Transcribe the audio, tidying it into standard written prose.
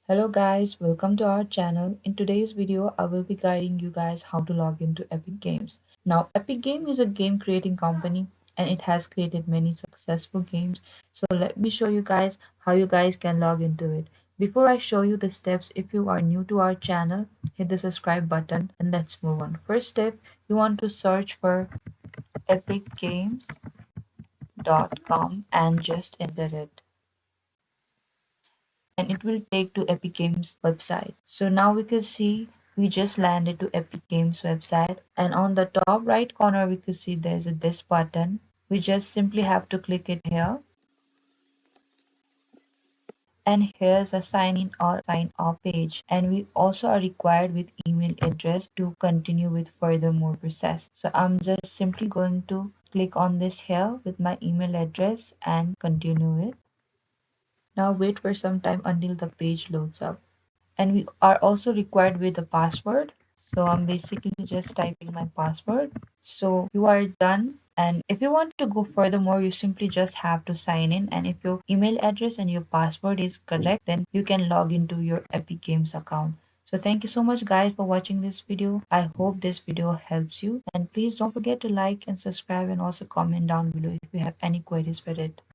Hello guys, welcome to our channel. In today's video, I will be guiding you guys how to log into Epic Games. Now, Epic Game is a game creating company and it has created many successful games. So let me show you guys how you guys can log into it. Before I show you the steps, if you are new to our channel, hit the subscribe button and let's move on. First step, you want to search for epicgames.com and just enter it, and it will take to Epic Games website. So now we can see we just landed to Epic Games website, and on the top right corner we could see there's a this button. We just simply have to click it here, and here's a sign in or sign off page, and we also are required with email address to continue with further more process. So I'm just simply going to click on this here with my email address and continue it. Now wait for some time until the page loads up, and we are also required with a password. So I'm basically just typing my password. So you are done, and if you want to go furthermore, you simply just have to sign in, and if your email address and your password is correct, then you can log into your Epic Games account. So thank you so much guys for watching this video. I hope this video helps you, and please don't forget to like and subscribe and also comment down below if you have any queries with it.